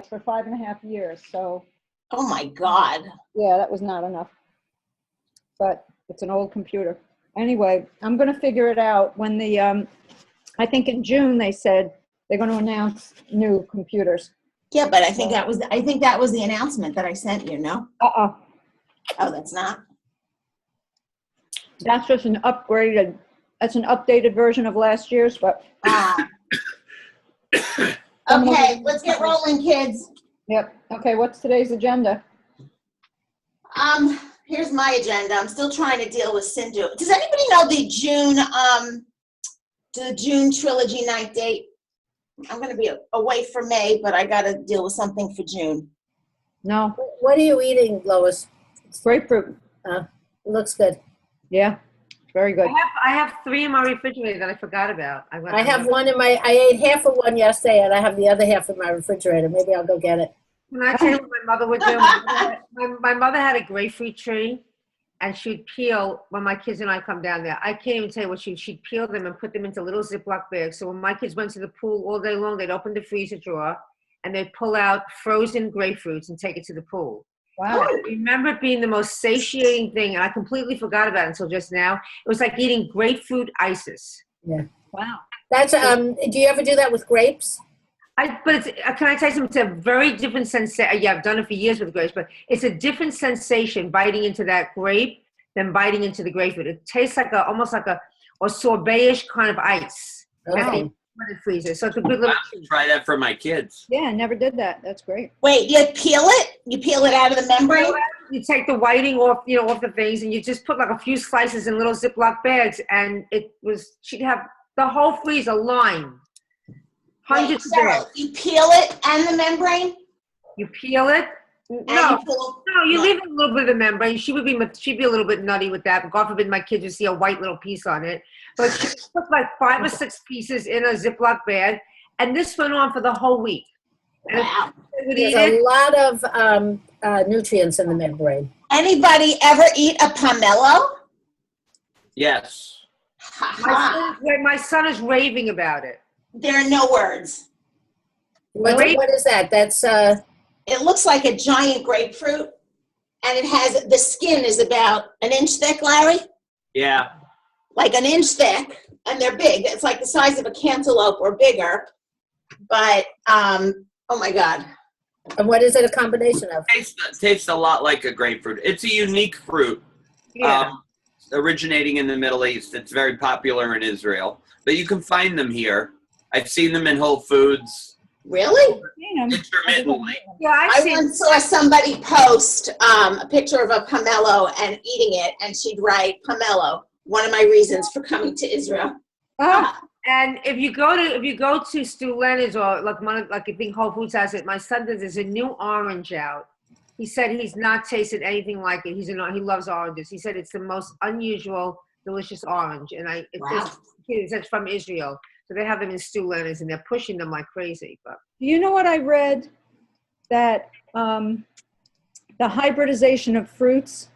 for 5.5 years. So Oh my God. yeah, that was not enough. But it's an old computer. Anyway, I'm going to figure it out when I think in June they said they're going to announce new computers. Yeah, but I think that was the announcement that I sent you, no? Uh-uh. Oh, that's not? That's just that's an updated version of last year's, but. Okay, let's get rolling, kids. Yep. Okay, what's today's agenda? Here's my agenda. I'm still trying to deal with Sindhu. Does anybody know the June trilogy night date? I'm going to be away for May, but I got to deal with something for June. No. What are you eating, Lois? Grapefruit. It looks good. Yeah, very good. I have 3 in my refrigerator that I forgot about. I have one I ate half of one yesterday, and I have the other half in my refrigerator. Maybe I'll go get it. Can I tell you what my mother would do? My mother had a grapefruit tree, and she'd peel when my kids and I come down there. I can't even tell you what she'd peel them and put them into little Ziploc bags. So when my kids went to the pool all day long, they'd open the freezer drawer, and they'd pull out frozen grapefruits and take it to the pool. Wow. I remember it being the most satiating thing, and I completely forgot about it until just now. It was like eating grapefruit ices. Yeah. Wow. That's do you ever do that with grapes? Can I tell you something? It's a very different sensation. Yeah, I've done it for years with grapes, but it's a different sensation biting into that grape than biting into the grapefruit. It tastes like almost like a sorbet-ish kind of ice. Okay. When it freezes. So it's a good little treat. Try that for my kids. Yeah, I never did that. That's great. Wait, you peel it? You peel it out of the membrane? You take the whiting off, off the things, and you just put like a few slices in little Ziploc bags, and she'd have the whole freezer lined. Hundreds of bags. You peel it and the membrane? You peel it? No, you leave a little bit of the membrane. She'd be a little bit nutty with that. God forbid my kids would see a white little piece on it. But she put like 5 or 6 pieces in a Ziploc bag, and this went on for the whole week. Wow. There's a lot of nutrients in the membrane. Anybody ever eat a pomelo? Yes. My son is raving about it. There are no words. What is that? That's It looks like a giant grapefruit, and the skin is about an inch thick, Larry? Yeah. Like an inch thick, and they're big. It's like the size of a cantaloupe or bigger. But, oh my God. and what is it a combination of? Tastes a lot like a grapefruit. It's a unique fruit. Yeah. Originating in the Middle East. It's very popular in Israel. But you can find them here. I've seen them in Whole Foods. Really? Intermittently. Yeah, I once saw somebody post a picture of a pomelo and eating it, and she'd write, pomelo, one of my reasons for coming to Israel. And if you go to Stu Leonard's or like I think Whole Foods has it, my son says there's a new orange out. He said he's not tasted anything like it. He loves oranges. He said it's the most unusual, delicious orange. And it's from Israel. So they have them in Stu Leonard's and they're pushing them like crazy. But Do you know what I read? That the hybridization of fruits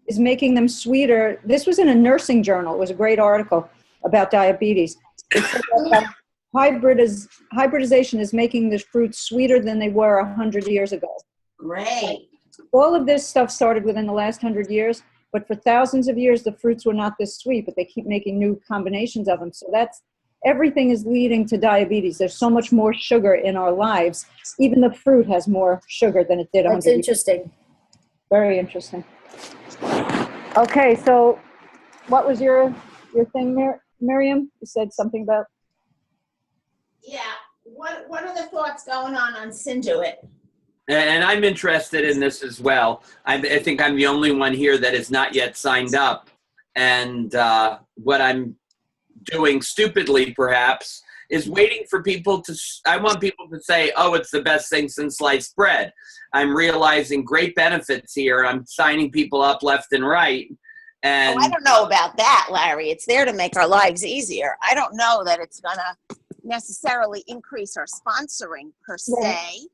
is making them sweeter. This was in a nursing journal. It was a great article about diabetes. It said that hybridization is making the fruits sweeter than they were 100 years ago. Great. All of this stuff started within the last 100 years, but for thousands of years, the fruits were not this sweet, but they keep making new combinations of them. So everything is leading to diabetes. There's so much more sugar in our lives. Even the fruit has more sugar than it did 100 That's years. interesting. Very interesting. Okay, so what was your thing, Miriam? You said something about? Yeah. What are the thoughts going on Sinduit? And I'm interested in this as well. I think I'm the only one here that is not yet signed up. And what I'm doing stupidly, perhaps, is waiting for people I want people to say, oh, it's the best thing since sliced bread. I'm realizing great benefits here. I'm signing people up left and right. And I don't know about that, Larry. It's there to make our lives easier. I don't know that it's going to necessarily increase our sponsoring per se.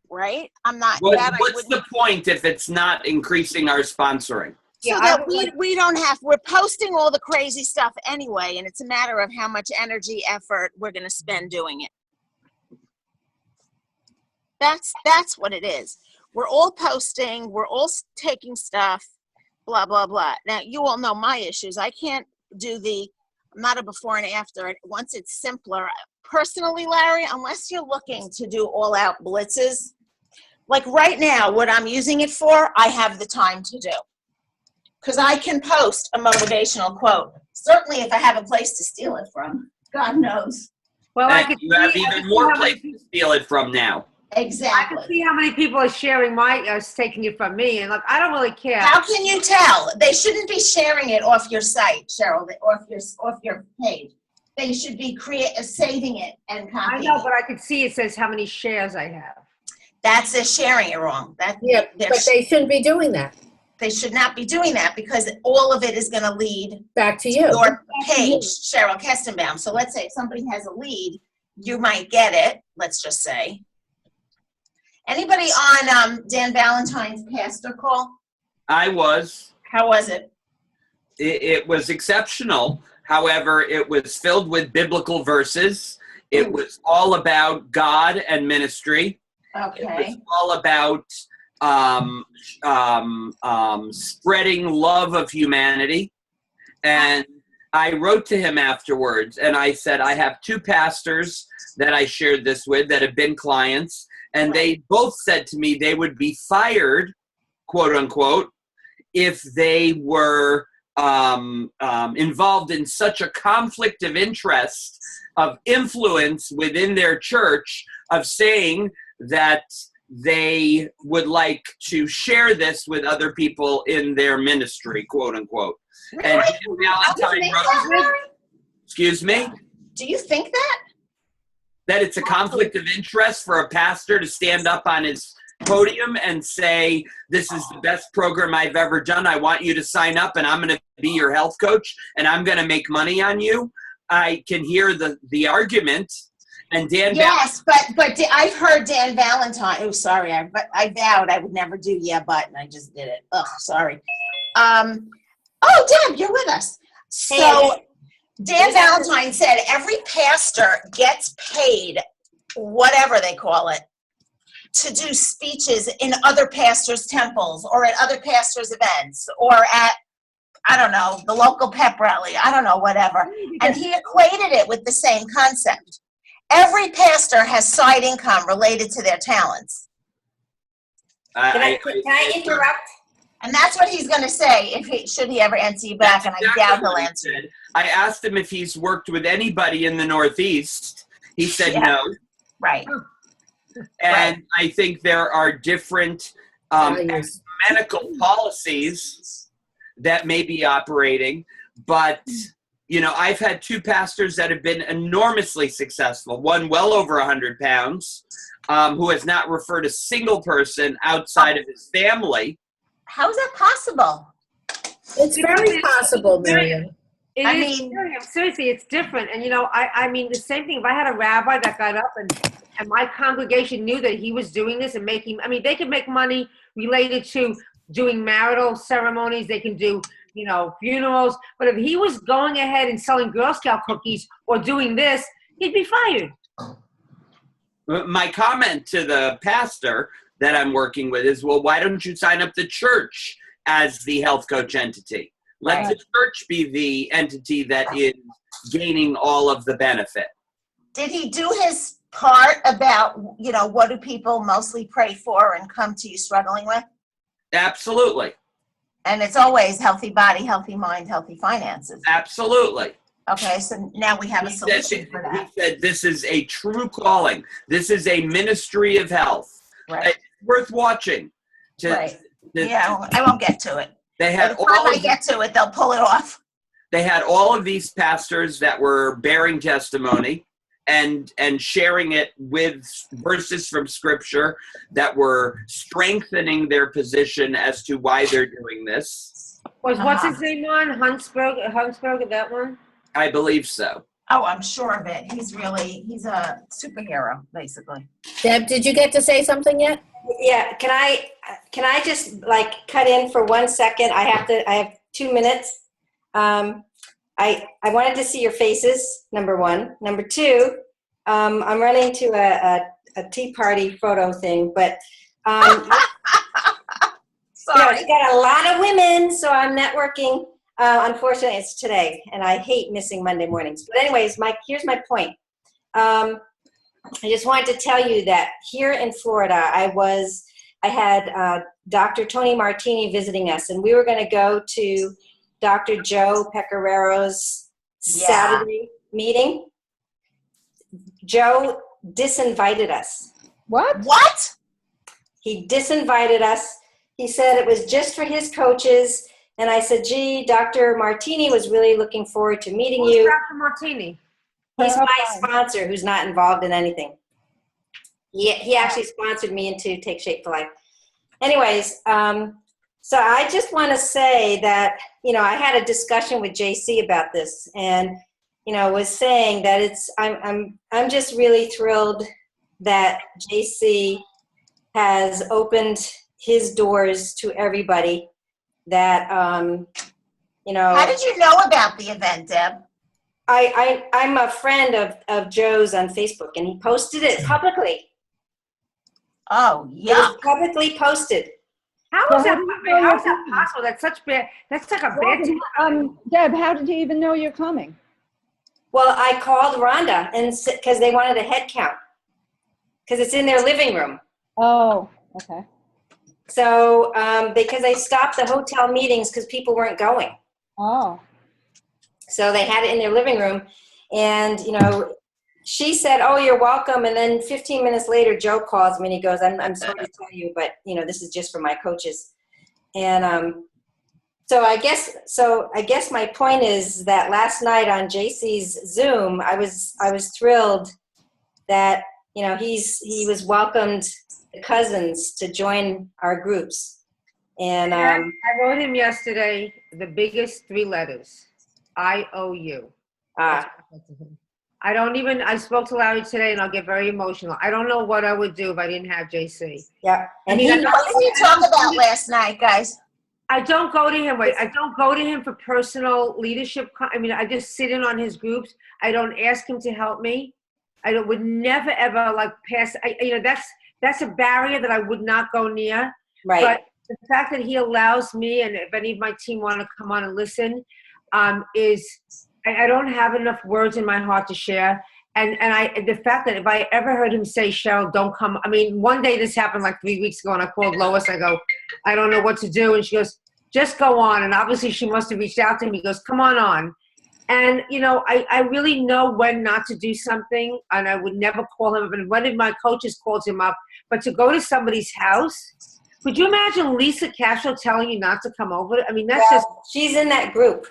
Right? I'm not. What's the point if it's not increasing our sponsoring? So that we don't have, we're posting all the crazy stuff anyway, and it's a matter of how much energy, effort we're going to spend doing it. That's what it is. We're all posting, we're all taking stuff, blah, blah, blah. Now, you all know my issues. I can't do I'm not a before and after. Once it's simpler, personally, Larry, unless you're looking to do all out blitzes, like right now, what I'm using it for, I have the time to do. Because I can post a motivational quote. Certainly if I have a place to steal it from, God knows. Well, And you have even more places to steal it from now. I can Exactly. see how many people are sharing taking it from me, and like I don't really care. How can you tell? They shouldn't be sharing it off your site, Cheryl, off your page. They should be saving it and I copying know, it. but I could see it says how many shares I have. That's a sharing it wrong. Yeah, but they shouldn't be doing that. They should not be doing that because all of it is going to lead Back to you. your page, Cheryl Kestenbaum. So let's say if somebody has a lead, you might get it, let's just say. Anybody on Dan Valentine's pastor call? I was. How was it? It was exceptional. However, it was filled with biblical verses. It was all about God and ministry. It was Okay. all about spreading love of humanity. And I wrote to him afterwards and I said, I have two pastors that I shared this with that have been clients. And they both said to me they would be fired, quote unquote, if they were involved in such a conflict of interest, of influence within their church, of saying that they would like to share this with other people in their ministry, quote unquote. And Really? Jim Valentine think wrote, that, Larry? excuse me, Do you think that? that it's a conflict of interest for a pastor to stand up on his podium and say, this is the best program I've ever done. I want you to sign up and I'm going to be your health coach and I'm going to make money on you. I can hear the argument. And Dan Yes, but I've heard Dan Valentine. Oh, sorry. I vowed I would never do but, and I just did it. Ugh, sorry. Oh, Deb, you're with us. So Dan Valentine said every pastor gets paid, whatever they call it, to do speeches in other pastors' temples or at other pastors' events or at, I don't know, the local pep rally. I don't know, whatever. And he equated it with the same concept. Every pastor has side income related to their talents. Can I interrupt? And that's what he's going to say should he ever answer you back, and I doubt he'll answer you. I asked him if he's worked with anybody in the Northeast. He said no. Right. And I think there are different ecumenical policies that may be operating, but I've had two pastors that have been enormously successful. One well over 100 pounds, who has not referred a single person outside of his family. How is that possible? It's very possible, Miriam. I mean- Seriously, it's different. And I mean the same thing. If I had a rabbi that got up and my congregation knew that he was doing this and they could make money related to doing marital ceremonies. They can do, funerals. But if he was going ahead and selling Girl Scout cookies or doing this, he'd be fired. My comment to the pastor that I'm working with is, well, why don't you sign up the church as the health coach entity? Let the church be the entity that is gaining all of the benefit. Did he do his part about, what do people mostly pray for and come to you struggling with? Absolutely. And it's always healthy body, healthy mind, healthy finances. Absolutely. Okay, so now we have a solution for that. He said this is a true calling. This is a ministry of health. Right. It's worth watching. Right. Yeah, I won't get to it. They By had the time I get to it, they'll pull it off. They had all of these pastors that were bearing testimony and sharing it with verses from scripture that were strengthening their position as to why they're doing this. What's his name on? Huntsberg, that one? I believe so. Oh, I'm sure of it. He's a superhero, basically. Deb, did you get to say something yet? Yeah, can I just cut in for 1 second? I have 2 minutes. I wanted to see your faces, number one. Number two, I'm running to a tea party photo thing, but you know, Sorry. I got a lot of women, so I'm networking. Unfortunately, it's today, and I hate missing Monday mornings. But anyways, here's my point. I just wanted to tell you that here in Florida, I had Dr. Tony Martini visiting us, and we were going to go to Dr. Joe Pecoraro's Saturday meeting. Joe disinvited us. What? What? He disinvited us. He said it was just for his coaches. And I said, gee, Dr. Martini was really looking forward to meeting Who's you. Dr. Martini? He's Oh, my fine. sponsor who's not involved in anything. He actually sponsored me into Take Shape for Life. Anyways, so I just want to say that, you know, I had a discussion with JC about this, and, you know, was saying that I'm just really thrilled that JC has opened his doors to everybody. That you know. How did you know about the event, Deb? I'm a friend of Joe's on Facebook, and he posted it publicly. Oh, It yeah. was publicly posted. How So is that? how do you I mean, know how you're is that coming? possible? That's such bad. That's like a bad thing. Deb, how did he even know you're coming? Well, I called Rhonda and because they wanted a head count because it's in their living room. Oh, okay. So because they stopped the hotel meetings because people weren't going. Oh, So they had it in their living room, and, you know, she said, oh, you're welcome. And then 15 minutes later, Joe calls me and he goes, I'm sorry to tell you, but, you know, this is just for my coaches. And so I guess my point is that last night on JC's Zoom, I was thrilled that, you know, he was welcomed the cousins to join our groups. And I wrote him yesterday the biggest 3 letters. IOU. I spoke to Larry today, and I'll get very emotional. I don't know what I would do if I didn't have JC. yeah, and I mean, he What did you talk about last night, guys? I don't go to him. I don't go to him for personal leadership. I mean, I just sit in on his groups. I don't ask him to help me. Would never ever like pass. You know, that's a barrier that I would not go near. right. But the fact that he allows me, and if any of my team want to come on and listen, is I don't have enough words in my heart to share. And the fact that if I ever heard him say, Cheryl, don't come. I mean, one day this happened like 3 weeks ago, and I called Lois. I go, I don't know what to do. And she goes, just go on. And obviously she must have reached out to him. He goes, come on. And, you know, I really know when not to do something, and I would never call him up. And one of my coaches calls him up. But to go to somebody's house, could you imagine Lisa Castro telling you not to come over? I mean, that's just, She's in that group.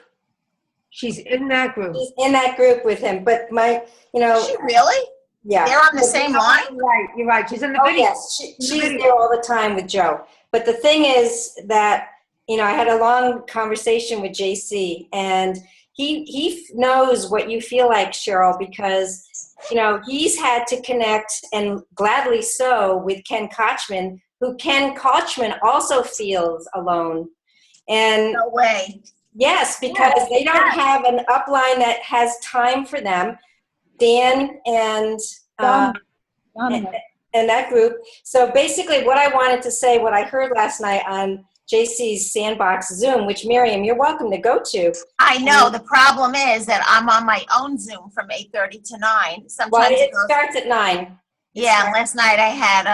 she's in that group. She's in that group with him. But you know, Is she really? yeah. They're on the same line? You're right. She's in the Oh, video. yes, she's there all the time with Joe. But the thing is that, you know, I had a long conversation with JC, and he knows what you feel like, Cheryl, because, you know, he's had to connect, and gladly so, with Ken Kochman, who Ken Kochman also feels alone. And No way. yes, because they don't have an upline that has time for them. Dan and Donovan. and that group. So basically what I wanted to say, what I heard last night on JC's Sandbox Zoom, which Miriam, you're welcome to go to. I know. The problem is that I'm on my own Zoom from 8:30 to 9. Sometimes Well, it it goes, starts at 9. yeah, and last night I had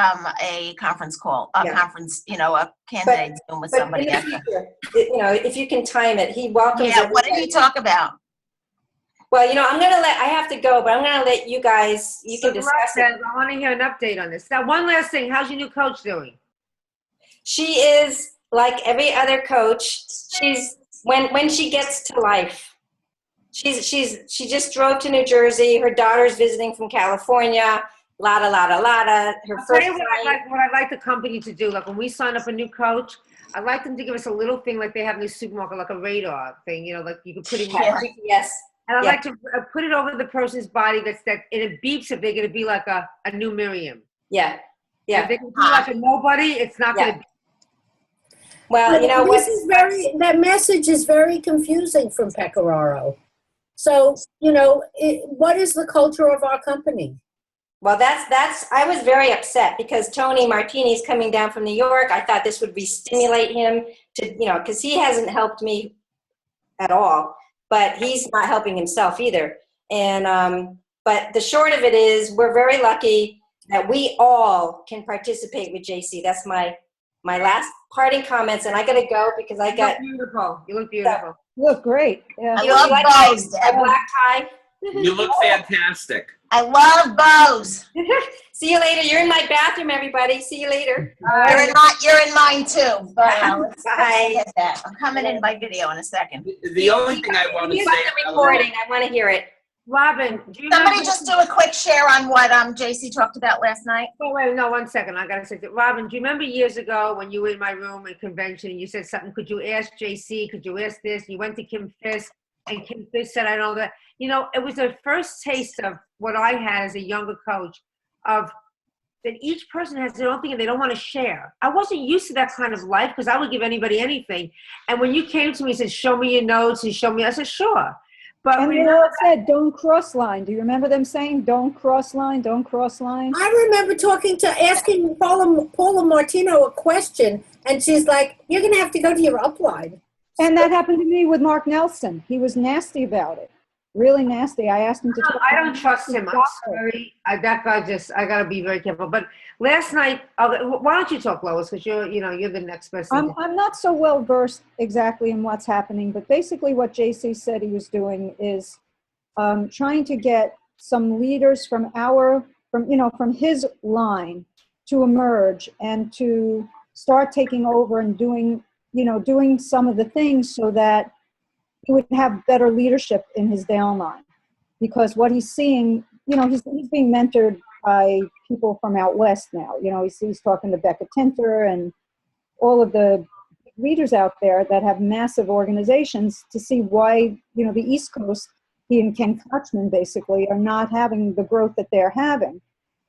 a conference call, a Yeah. conference, you know, a candidate Zoom with But in somebody the else. future, you know, if you can time it, he welcomes Yeah, what did everybody. he talk about? Well, you know, I have to go, but I'm going to let you guys, you can discuss it. I want to hear an update on this. Now, one last thing. How's your new coach doing? She is like every other coach. She's when she gets to life. She just drove to New Jersey. Her daughter's visiting from California. Lotta. Her I'll first tell you what I'd like the company to do. Like when we sign up a new coach, I'd like them to give us a little thing like they have in the supermarket, like a radar thing, you know, like you could put in. Yeah. Yes. And I'd Yeah. like to put it over the person's body and it beeps if they're going to be like a new Miriam. Yeah. If Yeah. they can be like a nobody, it's not going to be. Well, you know This is that message is very confusing from Pecoraro. So, you know, what is the culture of our company? Well, I was very upset because Tony Martini's coming down from New York. I thought this would re-stimulate him to, because he hasn't helped me at all, but he's not helping himself either. And, but the short of it is we're very lucky that we all can participate with JC. That's my last parting comments, and I got to go because I got. You look beautiful. You look beautiful. You look great. Yeah. I love bows, a Deb. black tie. You look fantastic. I love bows. See you later. You're in my bathroom, everybody. See you later. You're in mine too. But let's Bye. get that. I'm coming in by video in a second. The only thing I want to You say. got the recording. I want to hear it. Robin, do you Somebody remember- just do a quick share on what JC talked about last night. Wait, no, 1 second. I gotta say that. Robin, do you remember years ago when you were in my room at convention and you said something? Could you ask JC? Could you ask this? You went to Kim Fisk, and Kim Fisk said, "I know that." It was the first taste of what I had as a younger coach, of that each person has their own thing and they don't want to share. I wasn't used to that kind of life because I would give anybody anything. And when you came to me and said, "Show me your notes," and show me, I said, "Sure." But And they all said, don't cross line. Do you remember them saying, don't cross line, don't cross line? I remember asking Paula Martino a question, and she's like, "You're going to have to go to your upline." And that happened to me with Mark Nelson. He was nasty about it. Really nasty. I asked him to talk. I don't trust him. I'm sorry. That guy I got to be very careful. But last night, why don't you talk, Lois? Because you're the next person. I'm not so well versed exactly in what's happening, but basically what JC said he was doing is trying to get some leaders from his line to emerge and to start taking over and doing some of the things so that he would have better leadership in his downline. Because what he's seeing, he's being mentored by people from out west now. He's talking to Becca Tinter and all of the leaders out there that have massive organizations to see why, the East Coast, he and Ken Kochman basically, are not having the growth that they're having.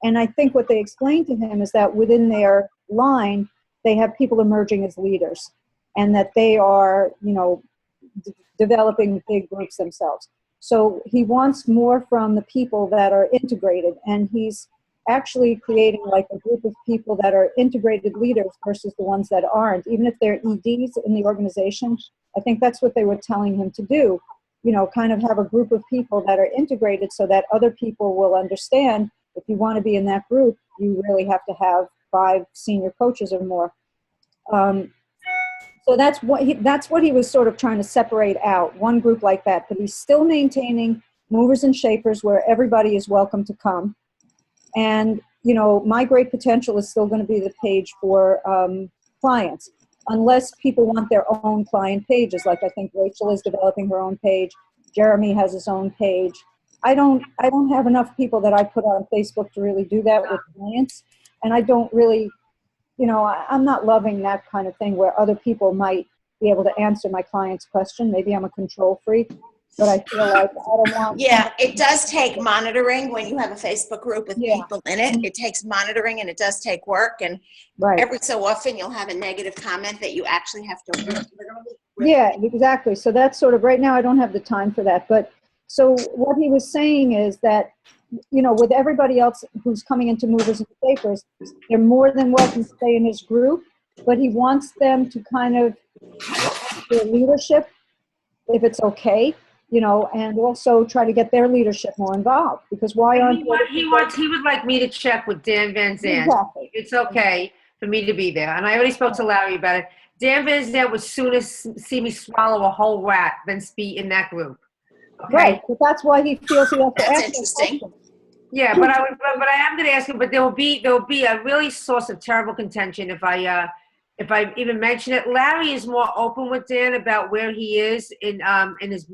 And I think what they explained to him is that within their line, they have people emerging as leaders and that they are, developing big groups themselves. So he wants more from the people that are integrated, and he's actually creating like a group of people that are integrated leaders versus the ones that aren't, even if they're EDs in the organization. I think that's what they were telling him to do, kind of have a group of people that are integrated so that other people will understand if you want to be in that group, you really have to have 5 senior coaches or more. So that's what he was sort of trying to separate out, one group like that, but he's still maintaining movers and shakers where everybody is welcome to come. And, My Great Potential is still going to be the page for clients, unless people want their own client pages. Like I think Rachel is developing her own page. Jeremy has his own page. I don't have enough people that I put on Facebook to really do that with clients. And I don't really, I'm not loving that kind of thing where other people might be able to answer my client's question. Maybe I'm a control freak, but I feel like I don't want. Yeah, it does take monitoring when you have a Facebook group with Yeah. people in it. It takes monitoring and it does take work. And Right. every so often you'll have a negative comment that you actually have to literally. Yeah, exactly. So that's sort of, right now I don't have the time for that. But so what he was saying is that, with everybody else who's coming into movers and shakers, they're more than welcome to stay in his group, but he wants them to kind of their leadership, if it's okay, and also try to get their leadership more involved. Because why aren't He would like me to check with Dan Van Zandt. Exactly. It's okay for me to be there. And I already spoke to Larry about it. Dan Van Zandt would sooner see me swallow a whole rat than be in that group. Okay? Right, but that's why he feels he has to That's ask interesting. questions. Yeah, but I am going to ask him. But there will be a really source of terrible contention if I even mention it. Larry is more open with Dan about where he is in his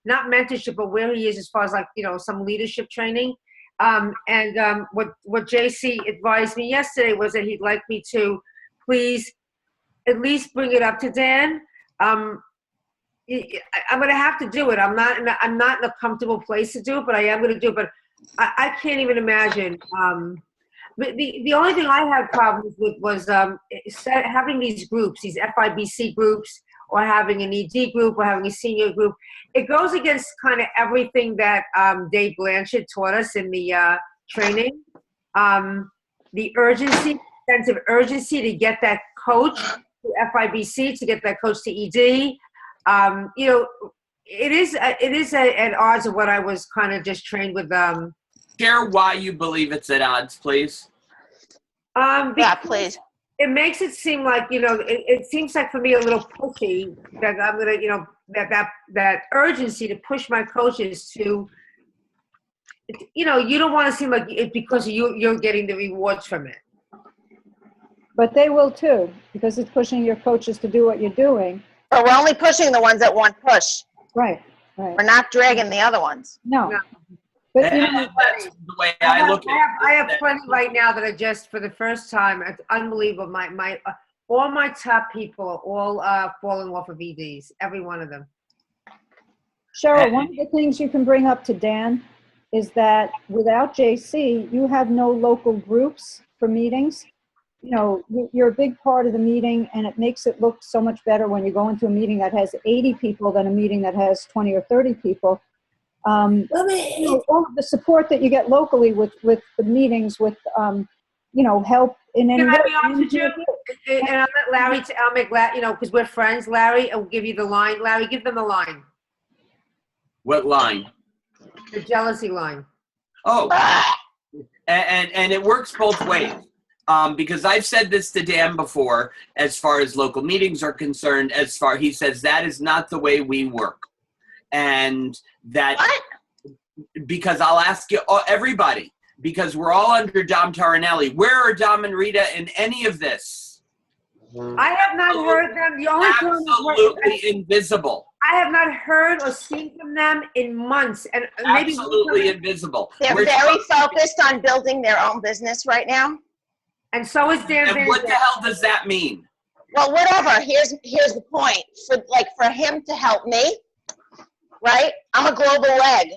not mentorship, but where he is as far as some leadership training. What JC advised me yesterday was that he'd like me to please at least bring it up to Dan. I'm going to have to do it. I'm not in a comfortable place to do it, but I am going to do it. But I can't even imagine. But the only thing I had problems with was having these groups, these FIBC groups, or having an ED group, or having a senior group. It goes against kind of everything that Dave Blanchard taught us in the training. The urgency, sense of urgency to get that coach to FIBC, to get that coach to ED. You know, it is at odds of what I was kind of just trained with. Share why you believe it's at odds, please. Yeah, Because please. it makes it seem like, you know, it seems like for me a little pushy that I'm gonna, you know, that urgency to push my coaches to, you know, you don't want to seem like it's because you're getting the rewards from it. But they will too, because it's pushing your coaches to do what you're doing. But we're only pushing the ones that want push. Right, right. We're not dragging the other ones. No. No. But you know, And that's the way I look at it. I have plenty right now that are just for the first time. It's unbelievable. My all my top people are all falling off of EDs. Every one of them. Cheryl, one of the things you can bring up to Dan is that without JC, you have no local groups for meetings. You know, you're a big part of the meeting, and it makes it look so much better when you go into a meeting that has 80 people than a meeting that has 20 or 30 people. You know, all of the support that you get locally with the meetings, with you know, help in any Can way. I be honest with you? And I'll let Larry. I'll make Larry. You know, because we're friends. Larry, I'll give you the line. Larry, give them the line. What line? The jealousy line. Oh, and it works both ways. Because I've said this to Dan before, as far as local meetings are concerned, he says that is not the way we work. And that, because I'll ask you, everybody, because we're all under Dom Taranelli. Where are Dom and Rita in any of this? I have not heard them. The only time Absolutely invisible. I have not heard or seen from them in months, and maybe Absolutely invisible. They're very focused on building their own business right now. And so is Dan. And what the hell does that mean? Well, whatever. Here's the point. For him to help me, right? I'm a global leg.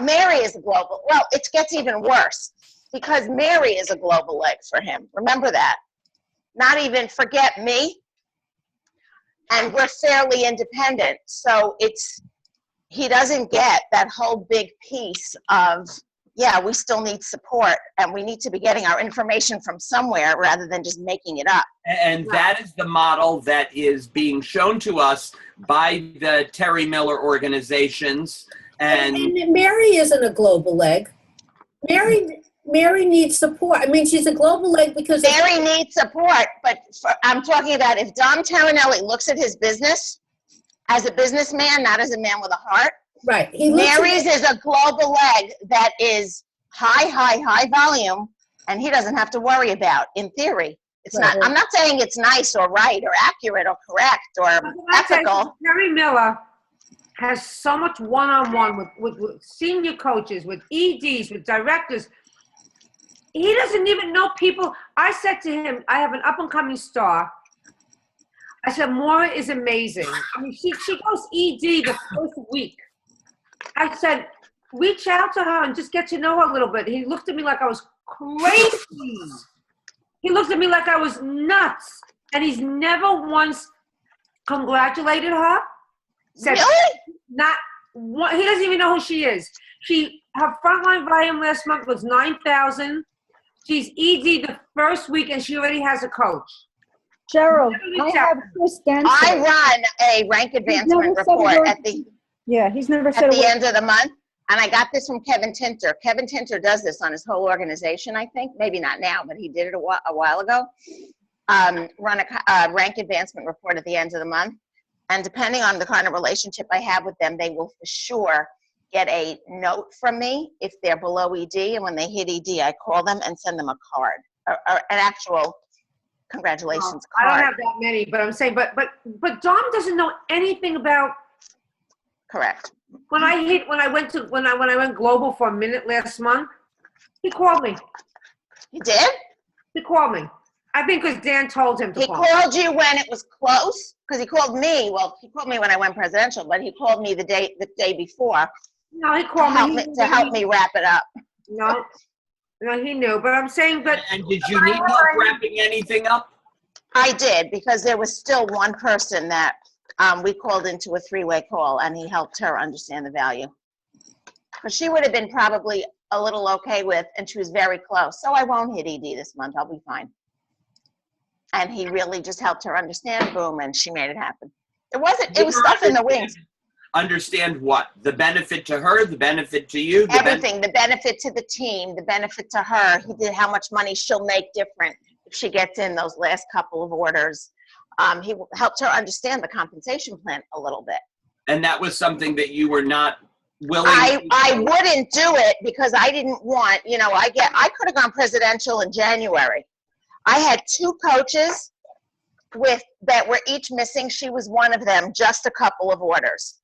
Mary is a global. Well, it gets even worse because Mary is a global leg for him. Remember that. Not even forget me. And we're fairly independent, so he doesn't get that whole big piece of, yeah, we still need support and we need to be getting our information from somewhere rather than just making it up. And that is the model that is being shown to us by the Terry Miller organizations. And Mary isn't a global leg. Mary needs support. I mean, she's a global leg because Mary needs support, but I'm talking about if Dom Taranelli looks at his business as a businessman, not as a man with a heart. right. Mary's is a global leg that is high volume, and he doesn't have to worry about, in theory. It's Right, not. I'm not saying it's nice or right or accurate or correct or ethical. Terry Miller has so much one-on-one with senior coaches, with EDs, with directors. He doesn't even know people. I said to him, I have an up-and-coming star. I said, Maura is amazing. I mean, she goes ED the first week. I said, reach out to her and just get to know her a little bit. He looked at me like I was crazy. He looked at me like I was nuts. And he's never once congratulated her. Said, Really? not one, he doesn't even know who she is. Her frontline volume last month was 9,000. She's ED the first week and she already has a coach. Cheryl, I have Chris Denson. I run a rank advancement report at the He's never said a word. end of the month, and I got this from Kevin Tinter. Kevin Tinter does this on his whole organization, I think. Maybe not now, but he did it a while ago. Run a rank advancement report at the end of the month, and depending on the kind of relationship I have with them, they will for sure get a note from me if they're below ED, and when they hit ED, I call them and send them a card, or an actual congratulations I card. don't have that many, but I'm saying, but Dom doesn't know anything about. Correct. When I went global for a minute last month, he called me. You did? He called me. I think because Dan told him to He call. called you when it was close, because he called me. Well, he called me when I went presidential, but he called me the day before No, he called me. to help me wrap it up. No, he knew. But I'm saying, but And did you need help wrapping anything up? I did, because there was still one person that we called into a three-way call, and he helped her understand the value. Because she would have been probably a little okay with, and she was very close. So I won't hit ED this month. I'll be fine. And he really just helped her understand, boom, and she made it happen. It was stuff in the wings. Understand what? The benefit to her, the benefit to you? Everything, the benefit to the team, the benefit to her. He did how much money she'll make different if she gets in those last couple of orders. He helped her understand the compensation plan a little bit. And that was something that you were not willing I wouldn't do it because I didn't want, I could have gone presidential in January. I had 2 coaches that were each missing. She was one of them, just a couple of orders.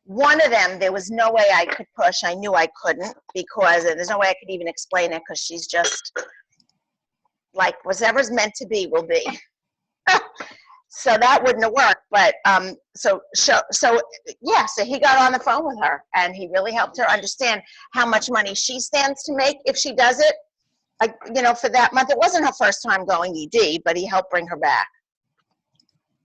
One of them, there was no way I could push. I knew I couldn't because there's no way I could even explain it because she's just like whatever's meant to be will be. So that wouldn't have worked. But so he got on the phone with her and he really helped her understand how much money she stands to make if she does it. For that month, it wasn't her first time going ED, but he helped bring her back.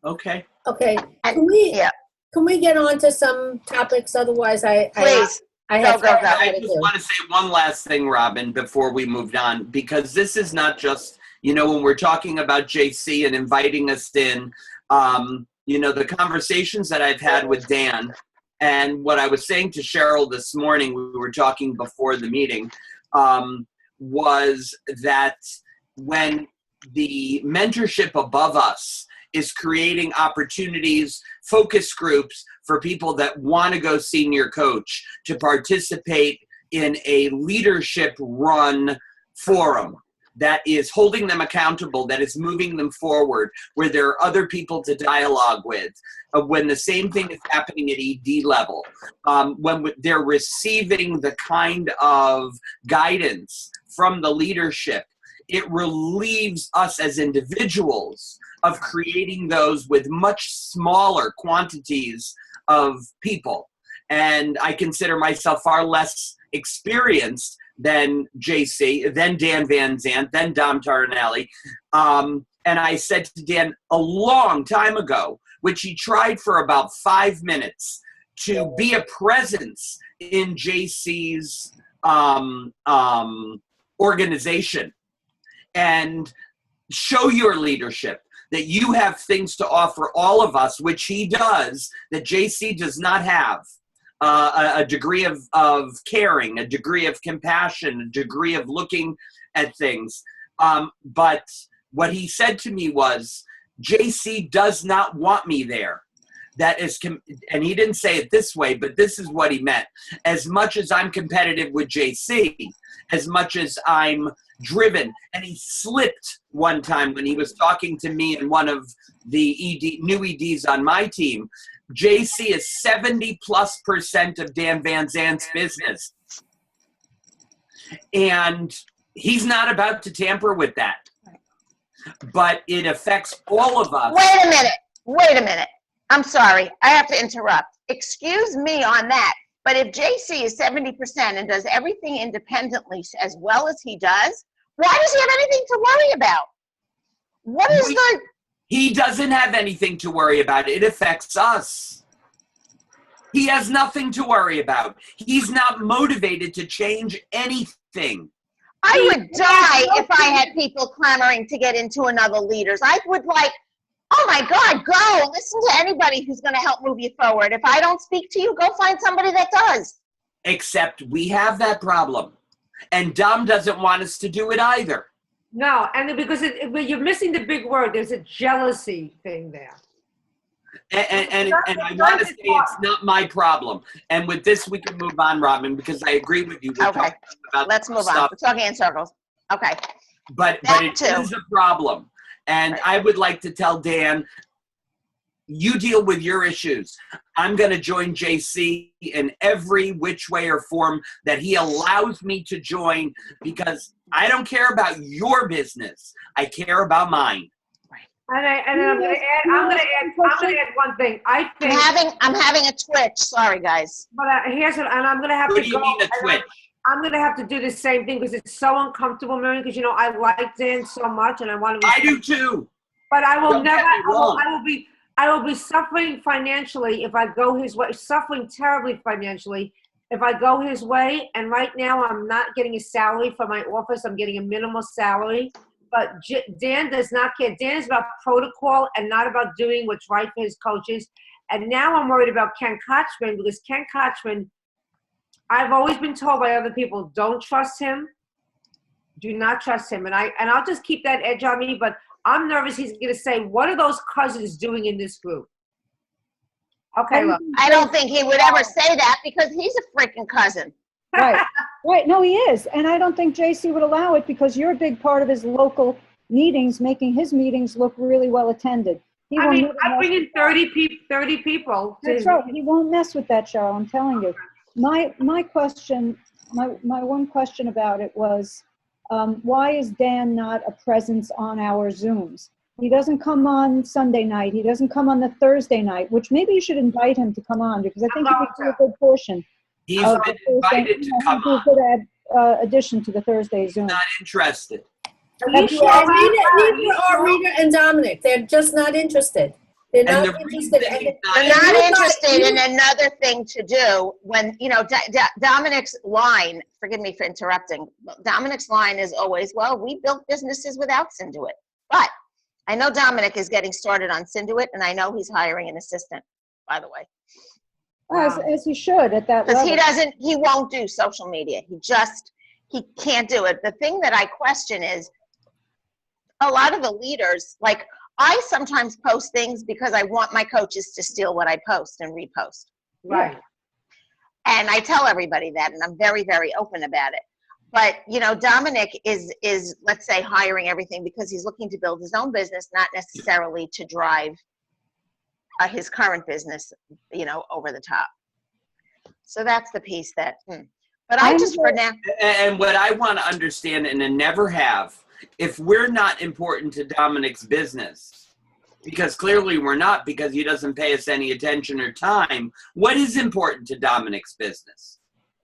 Okay. Okay. Yeah. Can we get on to some topics? Otherwise, Please. I Go. I just want to say one last thing, Robin, before we moved on, because this is not just, when we're talking about JC and inviting us in, the conversations that I've had with Dan and what I was saying to Cheryl this morning, we were talking before the meeting, was that when the mentorship above us is creating opportunities, focus groups for people that want to go senior coach to participate in a leadership run forum that is holding them accountable, that is moving them forward, where there are other people to dialogue with, when the same thing is happening at ED level, when they're receiving the kind of guidance from the leadership, it relieves us as individuals of creating those with much smaller quantities of people. And I consider myself far less experienced than JC, than Dan Van Zandt, than Dom Taranelli. And I said to Dan a long time ago, which he tried for about 5 minutes, to be a presence in JC's organization and show your leadership, that you have things to offer all of us, which he does, that JC does not have. A degree of caring, a degree of compassion, a degree of looking at things. But what he said to me was, JC does not want me there. That is, and he didn't say it this way, but this is what he meant. As much as I'm competitive with JC, as much as I'm driven, and he slipped one time when he was talking to me and one of the new EDs on my team. JC is 70+% of Dan Van Zandt's business. And he's not about to tamper with that. But it affects all of us. Wait a minute. I'm sorry. I have to interrupt. Excuse me on that. But if JC is 70% and does everything independently as well as he does, why does he have anything to worry about? What is He doesn't have anything to worry about. It affects us. He has nothing to worry about. He's not motivated to change anything. I would die if I had people clamoring to get into another leaders. I would oh my God, go listen to anybody who's going to help move you forward. If I don't speak to you, go find somebody that does. Except we have that problem. And Dom doesn't want us to do it either. No, and because you're missing the big word. There's a jealousy thing there. And I want to say it's not my problem. And with this, we can move on, Robin, because I agree with you. Okay, let's move on. We're talking in circles. Okay. But it is a problem. And I would like to tell Dan, you deal with your issues. I'm going to join JC in every which way or form that he allows me to join, because I don't care about your business. I care about mine. And I'm going to add one thing. I think I'm having a twitch. Sorry, guys. But here's what, and I'm going to have What to do you mean a twitch? I'm going to have to do the same thing because it's so uncomfortable, Marion, because, I like Dan so much and I want to be. I do too. But I will Don't never, get me wrong. I will be suffering financially if I go his way, suffering terribly financially if I go his way, and right now I'm not getting a salary for my office, I'm getting a minimal salary. But Dan does not care. Dan is about protocol and not about doing what's right for his coaches. And now I'm worried about Ken Kochman, because Ken Kochman, I've always been told by other people, don't trust him. Do not trust him. And I'll just keep that edge on me, but I'm nervous he's going to say, what are those cousins doing in this group? Okay, look. I don't think he would ever say that because he's a freaking cousin. Right, right. No, he is. And I don't think JC would allow it because you're a big part of his local meetings, making his meetings look really well attended. He I will mean, never I mess bring in with that. 30 people. To That's his right. meeting. He won't mess with that, Cheryl. I'm telling you. My question, my one question about it was, why is Dan not a presence on our Zooms? He doesn't come on Sunday night. He doesn't come on the Thursday night, which maybe you should invite him to come on because I think he would do a good portion. He's of been the Thursday. invited to He'd come be a on. good addition to the Thursday Zoom. Not interested. Are you sure? Yeah, Are you neither are sure? Rita and Dominic. They're just not interested. They're And not the interested. reason he's They're not not you interested in got- another thing to do when, Dominic's line, forgive me for interrupting, but Dominic's line is always, well, we built businesses without Cinduit. But I know Dominic is getting started on Cinduit, and I know he's hiring an assistant, by the way. As he should at that Because level. he won't do social media. He can't do it. The thing that I question is a lot of the leaders, like I sometimes post things because I want my coaches to steal what I post and repost. Right. And I tell everybody that, and I'm very, very open about it. But, Dominic is, let's say, hiring everything because he's looking to build his own business, not necessarily to drive his current business, over the top. So that's the piece that, But I just, for now, And what I want to understand, and I never have, if we're not important to Dominic's business, because clearly we're not, because he doesn't pay us any attention or time, what is important to Dominic's business?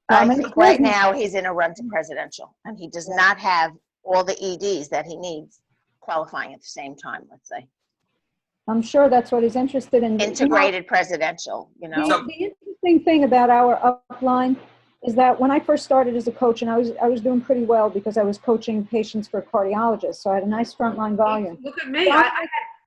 I Dominic's think right business. now he's in a run to presidential, and he does not have all the EDs that he needs qualifying at the same time, let's say. I'm sure that's what he's interested in. Integrated presidential, The interesting thing about our upline is that when I first started as a coach, and I was doing pretty well because I was coaching patients for a cardiologist, so I had a nice frontline volume. Look at me.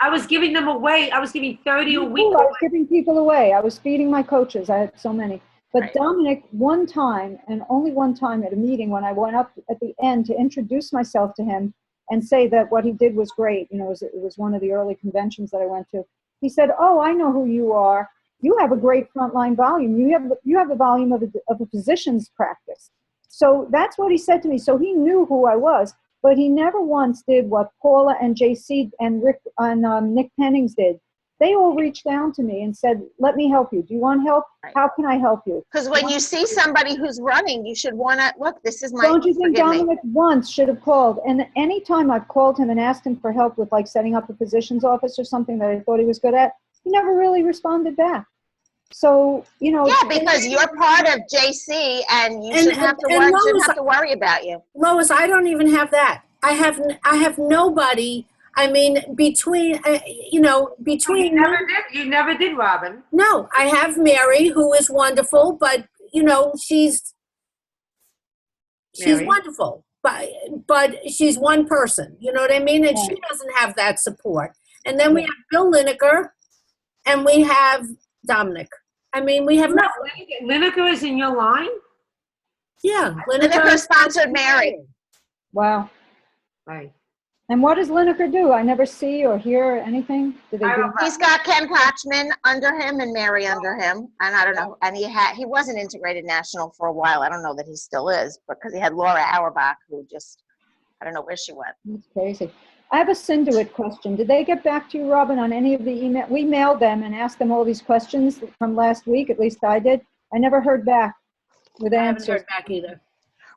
I was giving them away. I was giving 30 a week. I was giving people away. I was feeding my coaches. I had so many. But Right. Dominic, one time, and only one time at a meeting when I went up at the end to introduce myself to him and say that what he did was great. It was one of the early conventions that I went to. He said, "Oh, I know who you are. You have a great frontline volume. You have the volume of a physician's practice." So that's what he said to me. So he knew who I was, but he never once did what Paula and JC and Rick and Nick Pennings did. They all reached down to me and said, "Let me help you. Do you want help? Right. How can I help you?" Because when you see somebody who's running, you should want to, look, this is my, Don't you think forgive me. Dominic once should have called? And any time I've called him and asked him for help with like setting up a physician's office or something that I thought he was good at, he never really responded back. So, Yeah, because you're part of JC and you shouldn't have to and worry, Lois, shouldn't have to worry about you. Lois, I don't even have that. I have nobody. I mean, between You never did, Robin. no, I have Mary, who is wonderful, but she's Mary. wonderful, but she's one person. You know what I mean? And she doesn't have that support. And then we have Bill Lineker, and we have Dominic. I mean, we have nothing. Lineker is in your line? Yeah, Lineker sponsored Mary. wow. Right. And what does Lineker do? I never see or hear anything. Do they do? He's got Ken Kochman under him and Mary under him, and I don't know. And he was an integrated national for a while. I don't know that he still is, because he had Laura Auerbach, who just, I don't know where she went. That's crazy. I have a Cinduit question. Did they get back to you, Robin, on any of the email? We mailed them and asked them all these questions from last week. At least I did. I never heard back with I haven't answers. heard back either.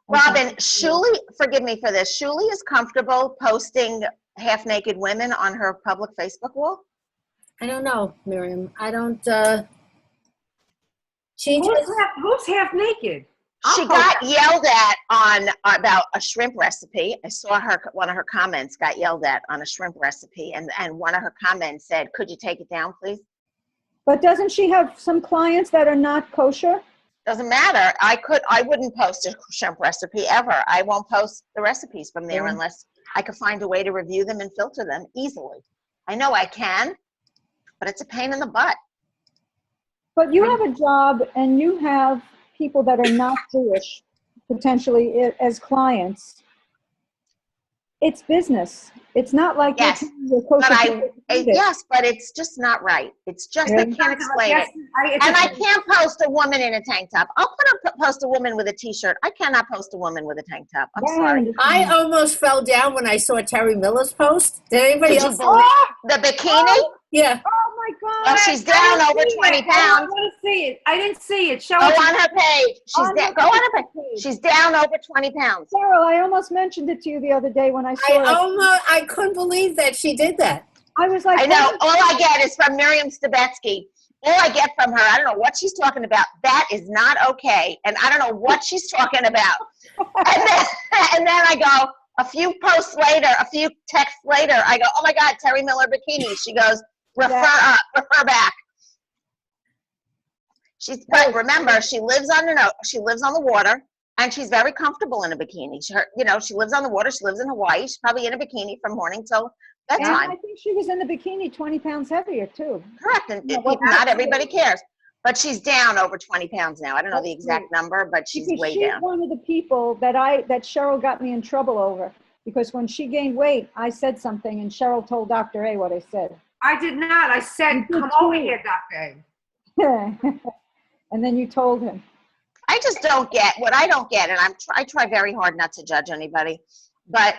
Robin, Shuli, forgive me for this, Shuli is comfortable posting half-naked women on her public Facebook wall? I don't know, Miriam. I don't. She just. Who's half naked? She got yelled at on about a shrimp recipe. I saw one of her comments got yelled at on a shrimp recipe, and one of her comments said, "Could you take it down, please?" But doesn't she have some clients that are not kosher? Doesn't matter. I wouldn't post a shrimp recipe ever. I won't post the recipes from there Yeah. unless I could find a way to review them and filter them easily. I know I can, but it's a pain in the butt. But you have a job and you have people that are not Jewish, potentially as clients. It's business. It's not like Yes, you're kosher But people to eat it. yes, but it's just not right. It's just, I Really? can't explain it. It's And a- I can't post a woman in a tank top. I'll post a woman with a t-shirt. I cannot post a woman with a tank top. I'm Yeah, sorry. understand. I almost fell down when I saw Terry Miller's post. Did anybody Did you else? believe the bikini? Yeah. Oh my God. Well, she's down over 20 I pounds. want to see it. I didn't see it. Show Go it. on her page. Go on her page. She's down over 20 pounds. Cheryl, I almost mentioned it to you the other day when I saw it. I couldn't believe that she did that. I was like, I know. All I get is from Miriam Stebetsky. All I get from her, I don't know what she's talking about. That is not okay. And I don't know what she's talking about. And then I go, a few posts later, a few texts later, I go, oh my God, Terry Miller bikini. She goes, refer back. But remember, she lives on the water, and she's very comfortable in a bikini. She lives on the water. She lives in Hawaii. She's probably in a bikini from morning till and bedtime. I think she was in the bikini 20 pounds heavier too. Correct, and Yeah, well, not everybody cares. But she's down over 20 pounds now. I don't know the exact number, but she's Because way she's down. one of the people that Cheryl got me in trouble over. Because when she gained weight, I said something and Cheryl told Dr. A what I said. I did not. I said, You did come over too. here, Dr. A. And then you told him. I just don't get what I don't get, and I try very hard not to judge anybody, but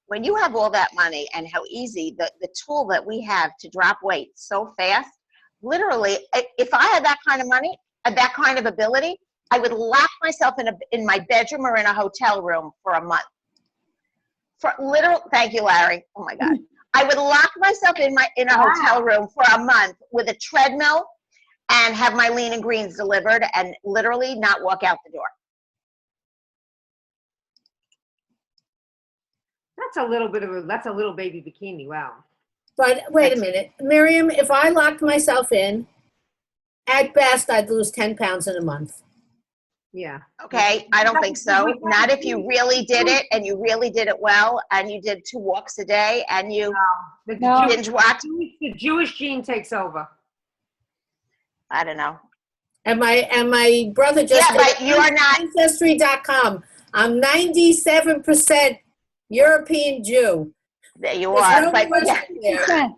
when you have all that money and how easy the tool that we have to drop weight so fast, literally, if I had that kind of money and that kind of ability, I would lock myself in my bedroom or in a hotel room for a month. Thank you, Larry. Oh my God. I would lock myself in a hotel room for a month with a treadmill and have my lean and greens delivered and literally not walk out the door. That's a little baby bikini. Wow. But wait a minute, Miriam, if I locked myself in, at best, I'd lose 10 pounds in a month. Yeah. Okay, I don't think so. Not if you really did it and you really did it well and you did 2 walks a day and you The, No. binge watch. the Jewish gene takes over. I don't know. And my brother just Yeah, but you are not. Ancestry.com. I'm 97% European Jew. There you There's are. no But, question there. Percent.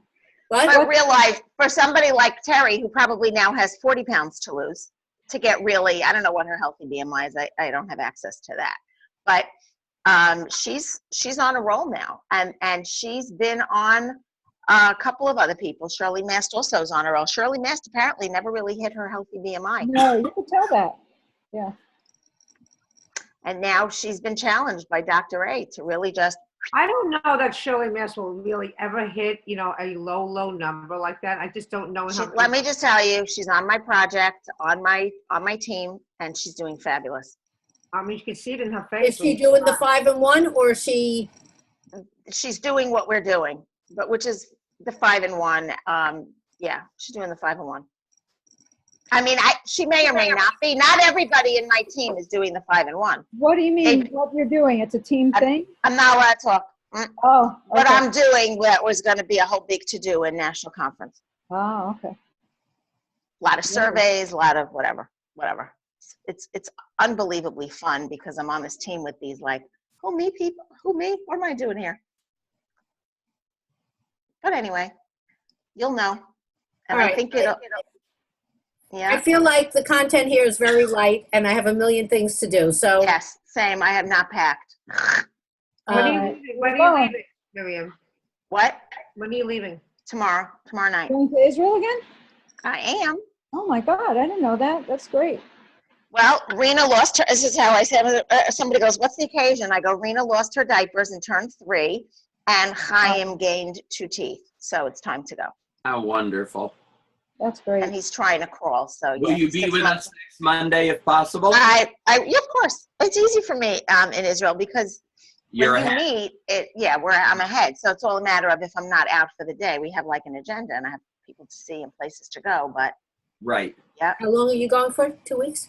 What? but realize for somebody like Terry, who probably now has 40 pounds to lose, to get really, I don't know what her healthy BMI is. I don't have access to that. But she's on a roll now. And she's been on a couple of other people. Shirley Mast also is on a roll. Shirley Mast apparently never really hit her healthy BMI. No, you could tell that. Yeah. And now she's been challenged by Dr. A to really just, I don't know that Shirley Mass will really ever hit, a low number like that. I just don't know how. let me just tell you, she's on my project, on my team, and she's doing fabulous. I mean, you can see it in her face. Is she doing the 5 and 1 or is she? She's doing what we're doing, but which is the 5 and 1. Yeah, she's doing the 5 and 1. I mean, she may or may not be. Not everybody in my team is doing the 5 and 1. What do you mean, Hey. what you're doing? It's a team thing? I'm not allowed to talk. Oh, What okay. I'm doing, that was going to be a whole big to-do in national conference. Oh, okay. A lot of surveys, a lot of whatever. It's unbelievably fun because I'm on this team with these who me people? Who me? What am I doing here? But anyway, you'll know. And All I right. think I yeah, feel like the content here is very light and I have a million things to do. So yes, same. I have not packed. When are you Uh, leaving? When are you leaving, Miriam? What? When are you leaving? Tomorrow night. Going to Israel again? I am. Oh my God, I didn't know that. That's great. Well, Rena lost her, this is how I said, somebody goes, what's the occasion? I go, Rena lost her diapers and turned 3, and Chaim gained 2 teeth. So it's time to go. How wonderful. That's And great. he's trying to crawl, so Will yeah. you be 6 with months. us next Monday if possible? Yeah, of course. It's easy for me in Israel because You're when you ahead. meet, I'm ahead. So it's all a matter of if I'm not out for the day. We have like an agenda and I have people to see and places to go. But Right. how long are you going for? 2 weeks?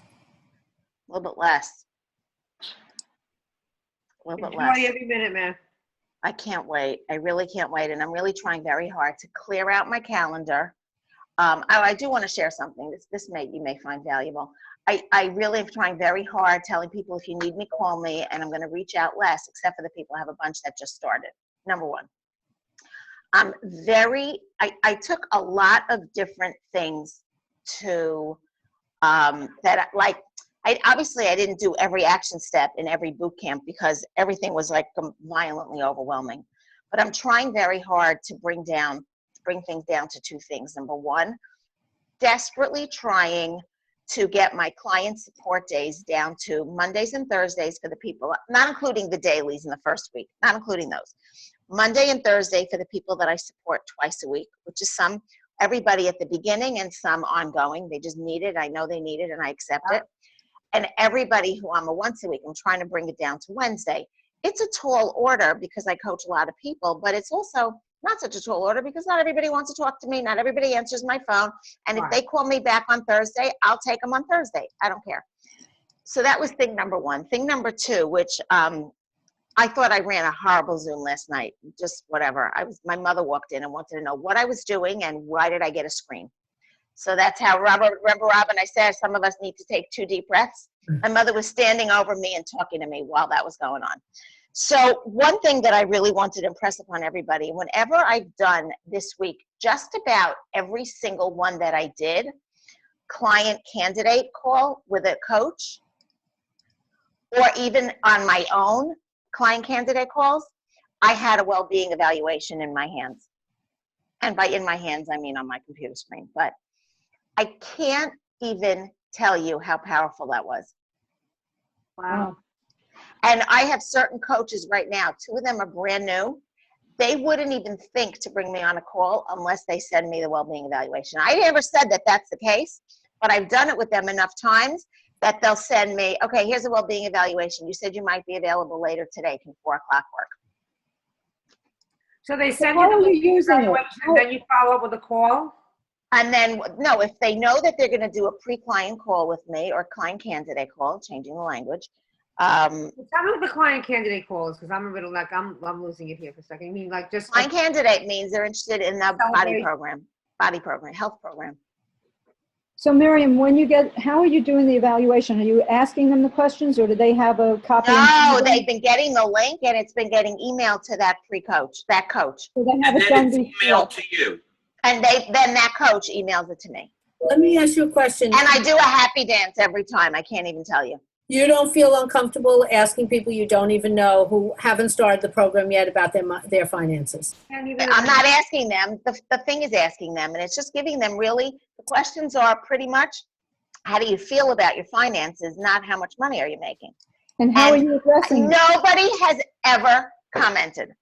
A little bit less. A little bit Enjoy less. every minute, man. I can't wait. I really can't wait. And I'm really trying very hard to clear out my calendar. I do want to share something. You may find valuable. I really am trying very hard telling people, if you need me, call me, and I'm going to reach out less, except for the people. I have a bunch that just started. Number one. I took a lot of different things to, obviously I didn't do every action step in every boot camp because everything was like violently overwhelming. But I'm trying very hard to bring things down to two things. Number one, desperately trying to get my client support days down to Mondays and Thursdays for the people, not including the dailies in the first week, not including those. Monday and Thursday for the people that I support twice a week, which is everybody at the beginning and some ongoing. They just need it. I know they need it and I accept it. And everybody who I'm a once a week, I'm trying to bring it down to Wednesday. It's a tall order because I coach a lot of people, but it's also not such a tall order because not everybody wants to talk to me. Not everybody answers my phone. And if they call me back on Thursday, I'll take them on Thursday. I don't care. So that was thing number one. Thing number two, which I thought I ran a horrible Zoom last night. Just whatever. My mother walked in and wanted to know what I was doing and why did I get a screen. So that's how remember Robin, I said some of us need to take 2 deep breaths. My mother was standing over me and talking to me while that was going on. So one thing that I really wanted to impress upon everybody, whenever I've done this week, just about every single one that I did, client candidate call with a coach, or even on my own client candidate calls, I had a well-being evaluation in my hands. And by in my hands, I mean on my computer screen. But I can't even tell you how powerful that was. Wow. And I have certain coaches right now, 2 of them are brand new. They wouldn't even think to bring me on a call unless they send me the well-being evaluation. I never said that that's the case, but I've done it with them enough times that they'll send me, okay, here's a well-being evaluation. You said you might be available later today. Can 4 o'clock work? So they send how you are the you using it? evaluation and then you follow up with a call? And then, no, if they know that they're going to do a pre-client call with me or client candidate call, changing the language. Tell me what the client candidate call is, because I'm a little like, I'm losing it here for a second. I mean, like just. Client candidate means they're interested in the body program, health program. So Miriam, how are you doing the evaluation? Are you asking them the questions or do they have a copy? No, they've been getting the link and it's been getting emailed to that coach. So they have And it then done it's before. emailed to you. And then that coach emails it to me. Let me ask you a question. And I do a happy dance every time. I can't even tell you. You don't feel uncomfortable asking people you don't even know who haven't started the program yet about their finances? I'm not asking them. The thing is asking them, and it's just giving them the questions are pretty much, how do you feel about your finances, not how much money are you making? And how are you addressing? Nobody has ever commented.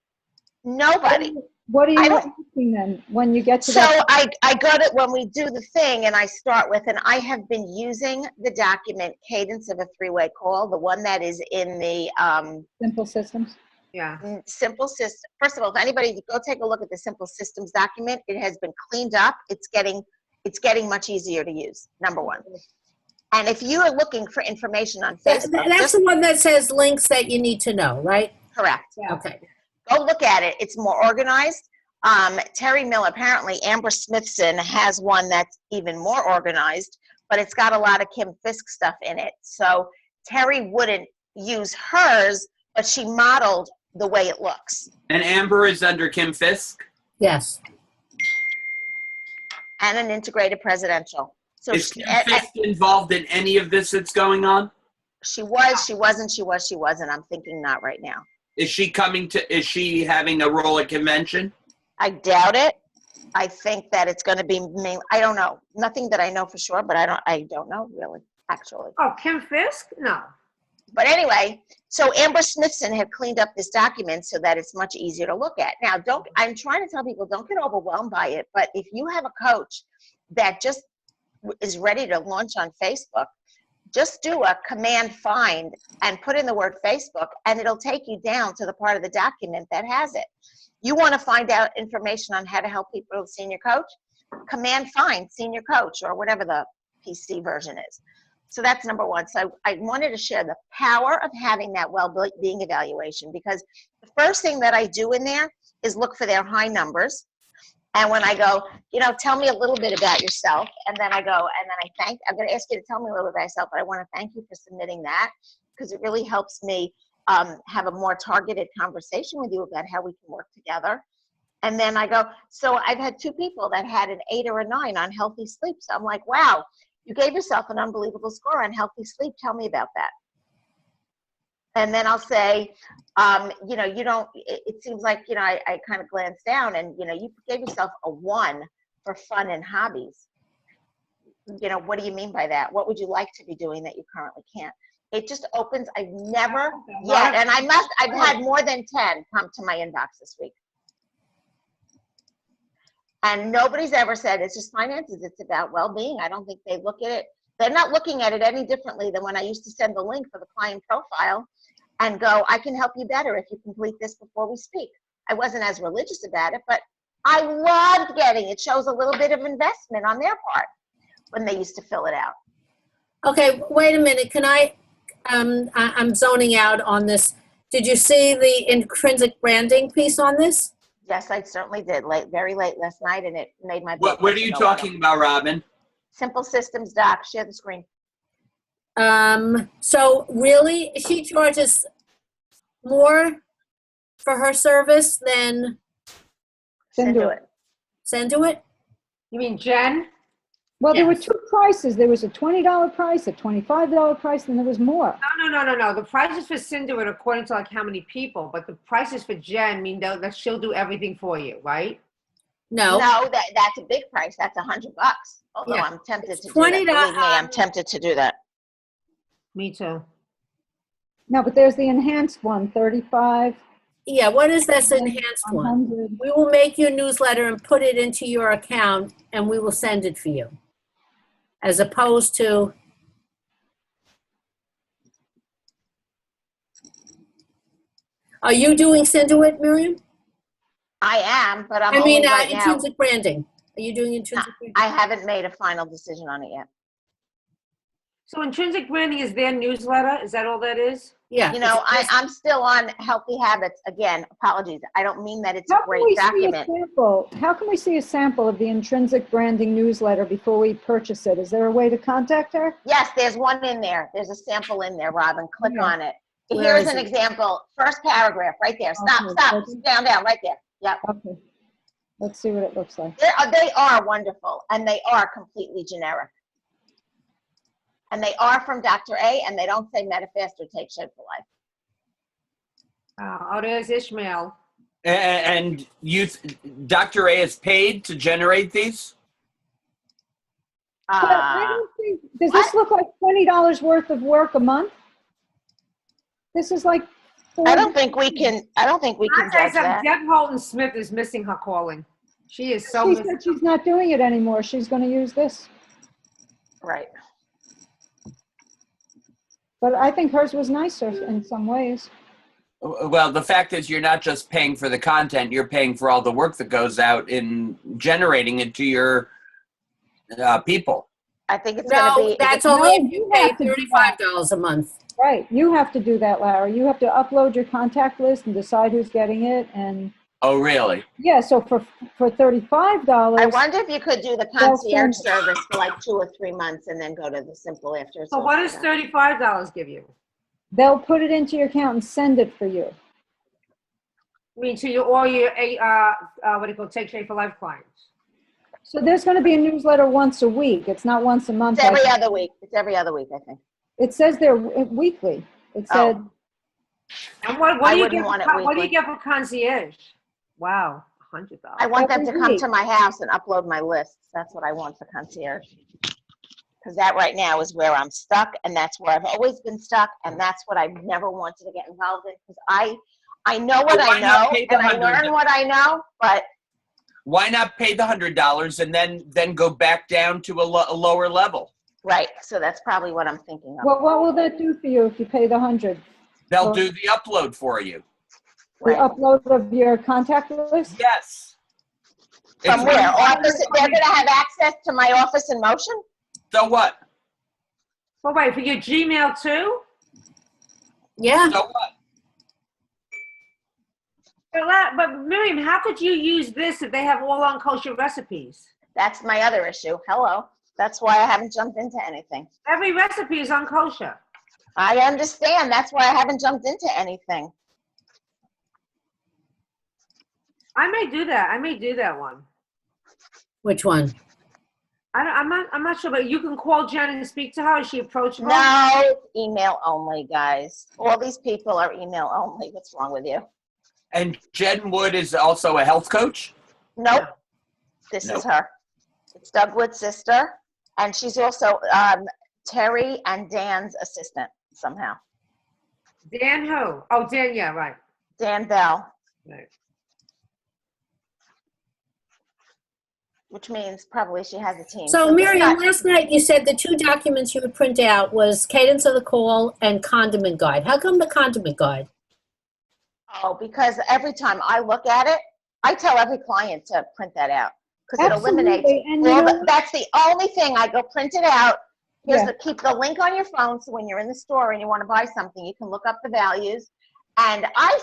Nobody. What are you asking them when you get to So that? I go to, when we do the thing and I start with, and I have been using the document Cadence of a Three-Way Call, the one that is in the Simple systems? Yeah. Simple Systems. First of all, if anybody go take a look at the Simple Systems document, it has been cleaned up. It's getting much easier to use, number one. And if you are looking for information on Facebook, That's the one that says links that you need to know, right? correct. Okay. Go look at it. It's more organized. Terry Miller, apparently Amber Smithson has one that's even more organized, but it's got a lot of Kim Fisk stuff in it. So Terry wouldn't use hers, but she modeled the way it looks. And Amber is under Kim Fisk? Yes. And an integrated presidential. So Is Kim Fisk involved in any of this that's going on? she was, she wasn't, she was, she wasn't. I'm thinking not right now. Is she having a role at convention? I doubt it. I think that it's going to be I don't know. Nothing that I know for sure, but I don't know really, actually. Oh, Kim Fisk? No. But anyway, so Amber Smithson had cleaned up this document so that it's much easier to look at. Now, I'm trying to tell people, don't get overwhelmed by it, but if you have a coach that just is ready to launch on Facebook, just do a command find and put in the word Facebook, and it'll take you down to the part of the document that has it. You want to find out information on how to help people with senior coach? Command find senior coach or whatever the PC version is. So that's number one. So I wanted to share the power of having that well-being evaluation, because the first thing that I do in there is look for their high numbers. And when I go, tell me a little bit about yourself, and then I go, and then I'm going to ask you to tell me a little bit about yourself, but I want to thank you for submitting that, because it really helps me have a more targeted conversation with you about how we can work together. And then I go, so I've had 2 people that had an 8 or a 9 on healthy sleep. So I'm like, wow, you gave yourself an unbelievable score on healthy sleep. Tell me about that. And then I'll say, it seems like, I kind of glanced down and, you gave yourself a 1 for fun and hobbies. What do you mean by that? What would you like to be doing that you currently can't? It just opens, I've never yet, and I've had more than 10 come to my inbox this week. And nobody's ever said it's just finances, it's about well-being. I don't think they look at it. They're not looking at it any differently than when I used to send the link for the client profile and go, I can help you better if you complete this before we speak. I wasn't as religious about it, but I loved getting it. Shows a little bit of investment on their part when they used to fill it out. Okay, wait a minute. Can I'm zoning out on this. Did you see the intrinsic branding piece on this? Yes, I certainly did. Very late last night, and it made my blood What are pressure you go talking about, Robin? Simple Systems Doc. Share the screen. So really, she charges more for her service than Cinduit. Senduit? You mean Jen? Well, there were Yes. 2 prices. There was a $20 price, a $25 price, and there was more. No. The prices for Cinderella according to like how many people, but the prices for Jen mean that she'll do everything for you, right? No. No, that's a big price. That's $100. Although Yeah. I'm tempted It's to do that. $20. Believe me, I'm tempted to do that. Me too. No, but there's the enhanced one, 35, Yeah, what is this enhanced one? 100. We will make you a newsletter and put it into your account, and we will send it for you. As opposed to, are you doing Senduit, Miriam? I am, but I'm I mean, only right now. intrinsic branding. Are you doing intrinsic branding? I haven't made a final decision on it yet. So intrinsic branding is their newsletter? Is that all that is? Yeah. I'm still on Healthy Habits. Again, apologies. I don't mean that it's a How can great we see a document. sample? How can we see a sample of the intrinsic branding newsletter before we purchase it? Is there a way to contact her? Yes, there's one in there. There's a sample in there, Robin. Click Yeah. on it. Where Here's is an it? example. First paragraph, right there. Stop, Okay. down, right there. Yep. Okay. Let's see what it looks like. They are wonderful, and they are completely generic. And they are from Dr. A, and they don't say Metafast or Take Shape for Life. Oh, there's Ishmael. And Dr. A is paid to generate these? But I Uh, don't think, does this look like $20 worth of work a month? This is like. I don't think we can judge that. Deb Holton Smith is missing her calling. She is so She missing. said she's not doing it anymore. She's going to use this. Right. But I think hers was nicer in some ways. Well, the fact is you're not just paying for the content, you're paying for all the work that goes out in generating it to your people. I think it's going to No, be. that's No, only if you you pay have to do that. $35 a month. Right. You have to do that, Larry. You have to upload your contact list and decide who's getting it. And Oh, really? yeah, so for $35, I wonder if you could do the concierge service for like 2 or 3 months and then go to the simple after. it's So all what does set up. $35 give you? they'll put it into your account and send it for you. I mean, to all your, what do you call, Take Shape for Life clients? So there's going to be a newsletter once a week. It's not once a month. It's every other week. It's every other week, I think. It says they're weekly. It said, And what I do you wouldn't get? want it What do you weekly. get for concierge? Wow, $100. I want them to Every come week. to my house and upload my lists. That's what I want for concierge. Because that right now is where I'm stuck, and that's where I've always been stuck, and that's what I never wanted to get involved in. Because I know what Well, why I not know, pay the and I $100? learn what I know, but Why not pay the $100 and then go back down to a lower level? right. So that's probably what I'm thinking of. well, what will that do for you if you pay the $100? They'll Well- do the upload for you. The Right. upload of your contact list? Yes. From It's- where? Office? They're going to have access to my Office in Motion? So what? Well, wait, for your Gmail too? Yeah. So what? But Miriam, how could you use this if they have all unkosher recipes? That's my other issue. Hello. That's why I haven't jumped into anything. Every recipe is unkosher. I understand. That's why I haven't jumped into anything. I may do that. I may do that one. Which one? I'm not sure, but you can call Jen and speak to her. Is she approachable? No, it's email only, guys. All these people are email only. What's wrong with you? And Jen Wood is also a health coach? Nope. This Nope. is her. It's Doug Wood's sister. And she's also Terry and Dan's assistant somehow. Dan who? Oh, Dan, yeah, right. Dan Bell, Right. which means probably she has a team. So this Miriam, guy- last night you said the 2 documents you would print out was cadence of the call and condiment guide. How come the condiment guide? Oh, because every time I look at it, I tell every client to print that out because it eliminates. Absolutely, and you Well, know what? that's the only thing. I go print it out. Here's Yeah. the keep the link on your phone, so when you're in the store and you want to buy something, you can look up the values. And I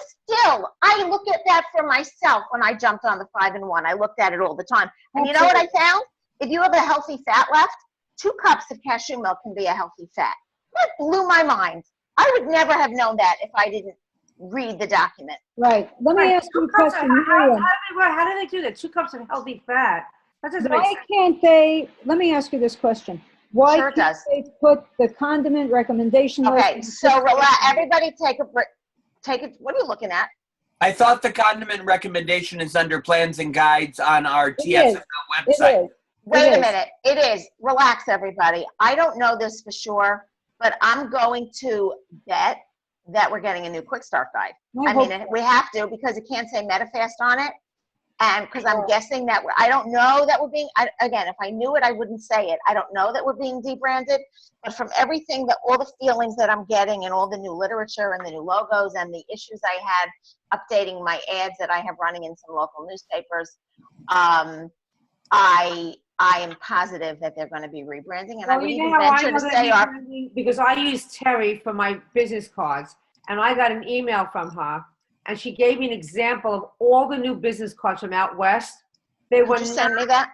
look at that for myself when I jumped on the 5-in-1. I looked at it all the time. And you know what I found? If you have a healthy fat left, 2 cups of cashew milk can be a healthy fat. That blew my mind. I would never have known that if I didn't read the document. Right. Let me Right, ask you a 2 cups of- question, Miriam. How do they do that? 2 cups of healthy fat. That doesn't make Why sense. can't they, let me ask you this question. Why Sure it can't does. they put the condiment recommendation list? Okay, so relax. Everybody take a break. Take it. What are you looking at? I thought the condiment recommendation is under plans and guides on our TSFL It website. is. Wait is. a minute. It is. Relax, everybody. I don't know this for sure, but I'm going to bet that we're getting a new Quick Start guide. I hope mean, we have to because it can't say MetaFast on it. And because I'm guessing that I don't know that we're being, again, if I knew it, I wouldn't say it. I don't know that we're being debranded, but from everything that all the feelings that I'm getting and all the new literature and the new logos and the issues I had updating my ads that I have running in some local newspapers, I am positive that they're going to be rebranding, and I would you even know how I venture know to they're say our rebranding? Because I use Terry for my business cards, and I got an email from her, and she gave me an example of all the new business cards from out west. They were Could you send me that?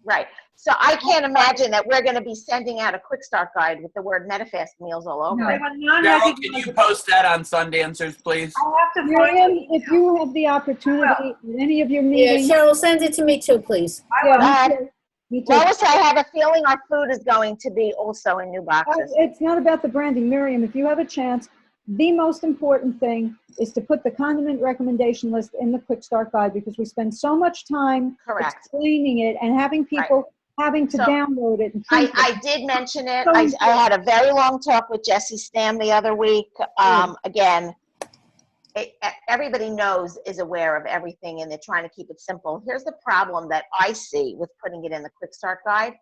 Right. So I can't imagine that we're going to be sending out a Quick Start guide with the word MetaFast meals all over they it. were Cheryl, can you non-recognizable. post that on Sundancers, please? I have to find Miriam, the if email. you have the opportunity in any of your Yeah, meetings. Cheryl, send it to me too, please. Yeah, me too. Me too. Lois, I have a feeling our food is going to be also in new boxes. It's not about the branding. Miriam, if you have a chance, the most important thing is to put the condiment recommendation list in the Quick Start Guide because we spend so much time Correct. explaining it and having people having to So, download it. And print it. I did mention it. So I had a very long talk with Jesse Stam the other week. Again, everybody is aware of everything and they're trying to keep it simple. Here's the problem that I see with putting it in the Quick Start Guide.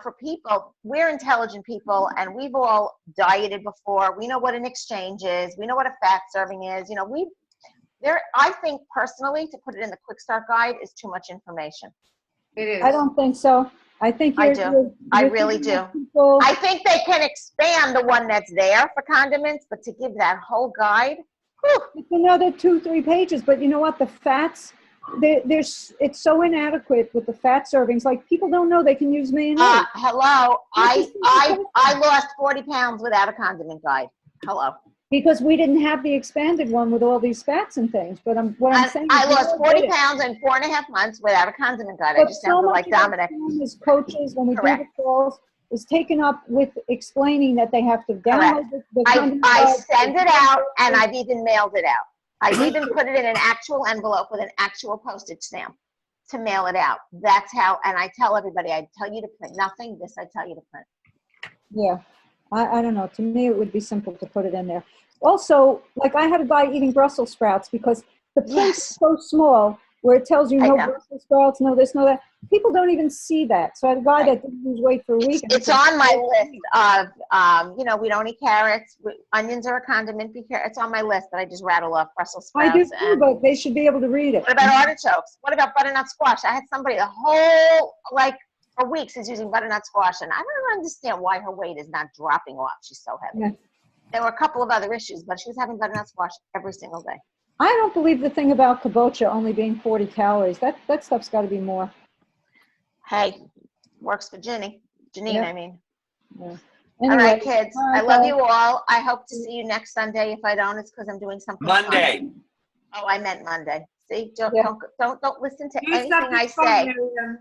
For people, we're intelligent people and we've all dieted before. We know what an exchange is. We know what a fat serving is. I think personally to put it in the Quick Start Guide is too much information. It is. I don't think so. I think I you're, do. you're- I you're really giving do. people- I think they can expand the one that's there for condiments, but to give that whole guide, whew, It's another 2-3 pages, but you know what? The fats, it's so inadequate with the fat servings. Like people don't know they can use mayonnaise. hello, This is I lost 40 pounds without a condiment guide. Hello. Because we didn't have the expanded one with all these fats and things. But what I'm saying I is we lost all 40 did it. pounds in 4.5 months without a condiment guide. I But just so sounded much like of our Dominic. time as coaches, when we do Correct. the calls, is taken up with explaining that they have to download the condiment I guide. send it out and I've even mailed it out. I've even put it in an actual envelope with an actual postage stamp to mail it out. That's how, and I tell everybody, I tell you to print nothing, this I tell you to print. Yeah, I don't know. To me, it would be simple to put it in there. Also, like I had a guy eating Brussels sprouts because the print Yes. is so small where it tells you I no know. Brussels sprouts, no this, no that. People don't even see that. So I had a guy Right. that didn't lose weight for a week. and It's he said, on my list of, we don't eat carrots. Onions are a condiment. It's on my list that I just rattle off Brussels I do sprouts. too, but they should be able to read it. What about artichokes? What about butternut squash? I had somebody, the whole, for weeks is using butternut squash, and I don't understand why her weight is not dropping off. She's so heavy. Yeah. There were a couple of other issues, but she was having butternut squash every single day. I don't believe the thing about kabocha only being 40 calories. That stuff's got to be more. Hey, works for Janine, Yeah. I mean. Yeah. All Anyway, right, kids. all right, I love guys. you all. I hope to see you next Sunday. If I don't, it's because I'm doing something fun. Monday. Oh, I meant Monday. See, don't Yeah. don't listen to Do anything something I fun, say. Miriam.